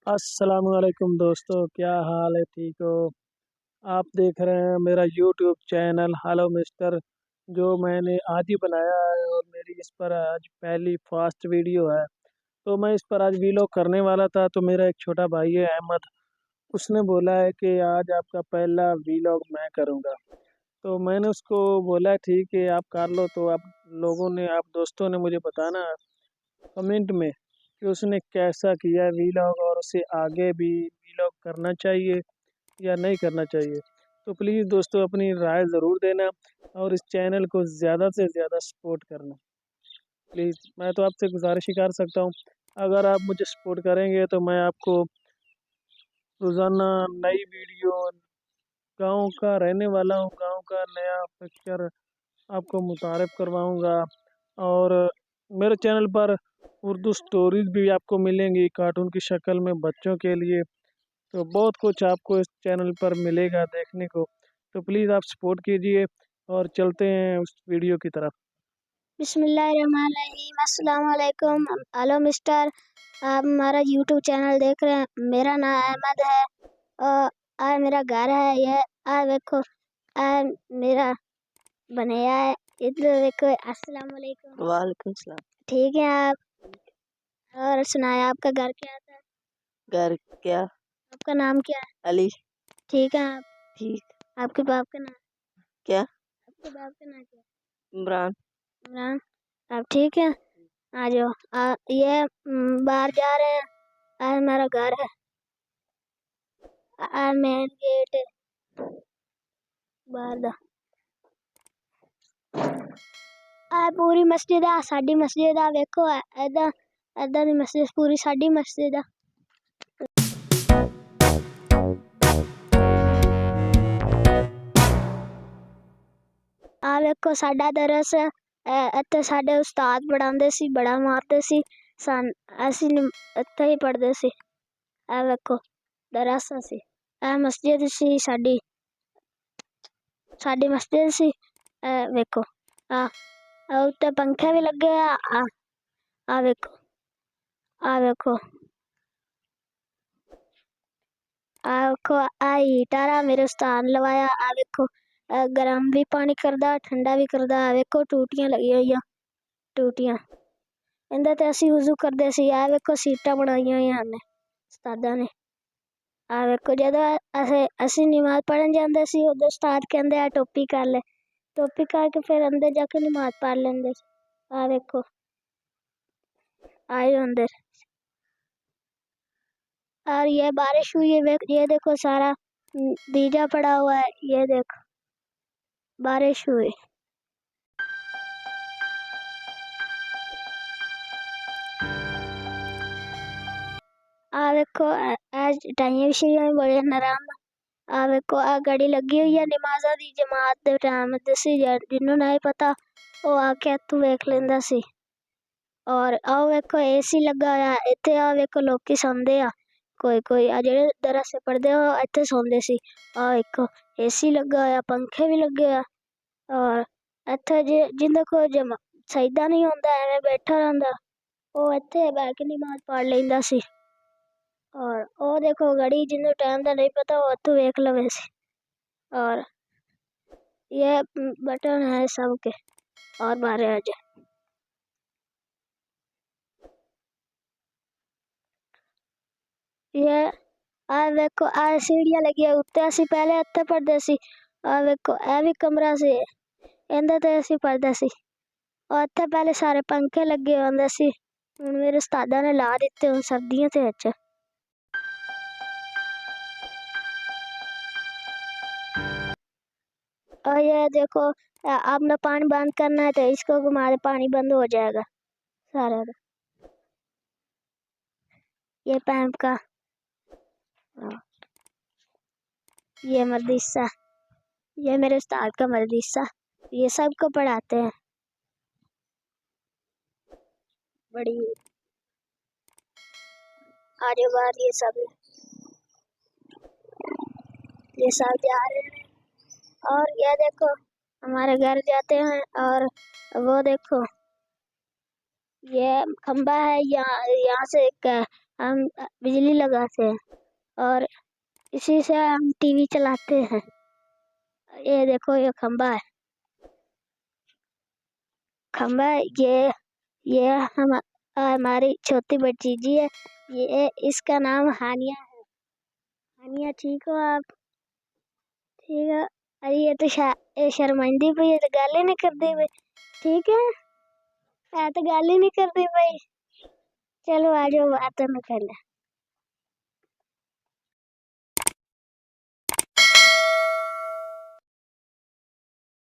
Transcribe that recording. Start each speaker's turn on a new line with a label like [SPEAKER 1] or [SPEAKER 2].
[SPEAKER 1] अस्सलामुअलैकुम दोस्तों, क्या हाल है? ठीक हो? आप देख रहे हैं मेरा यूट्यूब चैनल हेलो मिस्टर, जो मैंने आज ही बनाया है और मेरी इस पर आज पहली फास्ट वीडियो है। तो मैं इस पर आज वीलॉग करने वाला था, तो मेरा एक छोटा भाई है अहमद, उसने बोला है कि आज आपका पहला वीलॉग मैं करूँगा। तो मैंने उसको बोला ठीक है आप कर लो। तो आप दोस्तों ने मुझे बताना कमेंट में कि उसने कैसा किया वीलॉग और उसे आगे भी वीलॉग करना चाहिए या नहीं करना चाहिए। तो प्लीज़ दोस्तों अपनी राय ज़रूर देना और इस चैनल को ज़्यादा से ज़्यादा सपोर्ट करना प्लीज़। मैं तो आपसे गुजारिश ही कर सकता हूँ, अगर आप मुझे सपोर्ट करेंगे तो मैं आपको रोज़ाना नई वीडियो, गांव का रहने वाला हूँ, गांव का नया पिक्चर आपको मुतारिफ करवाऊँगा। और मेरे चैनल पर उर्दू स्टोरीज भी आपको मिलेंगी कार्टून की शक्ल में बच्चों के लिए। तो बहुत कुछ आपको इस चैनल पर मिलेगा देखने को। तो प्लीज़ आप सपोर्ट कीजिए और चलते हैं उस वीडियो की तरफ।
[SPEAKER 2] बिस्मिल्लाहिर्रहमानिर्रहीम। अस्सलाम वालेकुम। हेलो मिस्टर, आप हमारा यूट्यूब चैनल देख रहे हैं। मेरा नाम अहमद है और आ मेरा घर है। यह आ देखो, आ मेरा बनाया है। इधर देखो। अस्सलाम वालेकुम।
[SPEAKER 3] वालेकुम सलाम।
[SPEAKER 2] ठीक है आप? और सुनाए आपका घर क्या था?
[SPEAKER 3] घर क्या?
[SPEAKER 2] आपका नाम क्या है?
[SPEAKER 3] अली।
[SPEAKER 2] ठीक है आप?
[SPEAKER 3] ठीक।
[SPEAKER 2] आपके बाप का नाम
[SPEAKER 3] क्या?
[SPEAKER 2] आपके बाप का नाम क्या है?
[SPEAKER 3] इमरान।
[SPEAKER 2] इमरान। आप ठीक है? आ जाओ। ये बाहर जा रहे हैं। हमारा घर है। मेन गेट बाहर दा। पूरी मस्जिद है साडी मस्जिद आ देखो। ऐदा ऐदा दी मस्जिद पूरी साडी मस्जिद है। आ देखो साडा दरस है। इत्थे साडे उस्ताद पढ़ांदे सी, बड़ा मारदे सी। सन असी इत्थे ही पढ़दे सी। आ देखो दरस सी। आ मस्जिद सी साडी साडी मस्जिद सी। देखो आ उत्ते पंखे भी लगे आ। आ देखो आ देखो देखो आ हीटर आ मेरे उस्ताद ने लवाया। आ देखो गर्म भी पानी करदा ठंडा भी करदा। आ देखो टूटियां लगी हुई टूटियां इंदे ते असी वुजू करदे सी। आ देखो सीटां बनाईयां होईयां ने उस्तादा ने। आ देखो जदों असी नमाज पढ़न जांदे सी उदों उस्ताद कहंदे आ टोपी कर ले। टोपी करके फिर अंदर जाके नमाज पढ़ लेंदे सी। आ देखो आए अंदर। और ये बारिश हुई है। ये देखो सारा भीजा पड़ा हुआ है। ये देखो बारिश हुई। आ देखो आज टाइम भी बड़े नरम। आ देखो आ गाड़ी लगी हुई है नमाज़ा दी जमात दे टाइम दसी जिन्हों नहीं पता वो आके इत्थों वेख लेंदा सी। और आओ देखो एसी लगा है इत्थे। आ देखो लोकी सौंदे आ कोई कोई आ जेड़े दरस से पढ़दे हो इत्थे सौंदे सी। आ देखो एसी लगा है, पंखे भी लगे हैं। और इत्थे जिंदे को जमा सजदा नहीं होंदा एवें बैठा रहिंदा वो इत्थे बैठ के नमाज पढ़ लैंदा सी। और ओ देखो घड़ी जिन्हों टाइम दा नहीं पता वो इत्थों वेख लवे सी। और ये बटन है सबके और बारे आ जाए। ये आ देखो आ सीढ़ियां लगी है उत्ते असी पहले इत्थे पढ़दे सी। आ देखो ए भी कमरा सी इंदे ते असी पढ़दे सी। और इत्थे पहले सारे पंखे लगे होंदे सी। हुण मेरे उस्तादा ने ला दित्ते हुण सर्दियों ते विच। और ये देखो आपने पानी बंद करना है तो इसको घुमा दे पानी बंद हो जाएगा सारा। ये पैंप का ये मदरसा ये मेरे उस्ताद का मदरसा ये सबको पढ़ाते हैं। बड़ी आगे बार ये सब जा रहे हैं। और ये देखो हमारे घर जाते हैं। और वो देखो ये खंबा है यहाँ यहाँ से एक हम बिजली लगाते हैं और इसी से हम टीवी चलाते हैं। ये देखो ये खंबा है, खंबा है, ये हमारी छोटी बच्ची जी है, ये इसका नाम हानिया है। हानिया ठीक हो आप? ठीक है। अरे ये तो ये शर्मांदी पे ये तो गाली नहीं कर दी भाई। ठीक है, मैं तो गाली नहीं कर दी भाई। चलो आ जाओ बात में कर ले।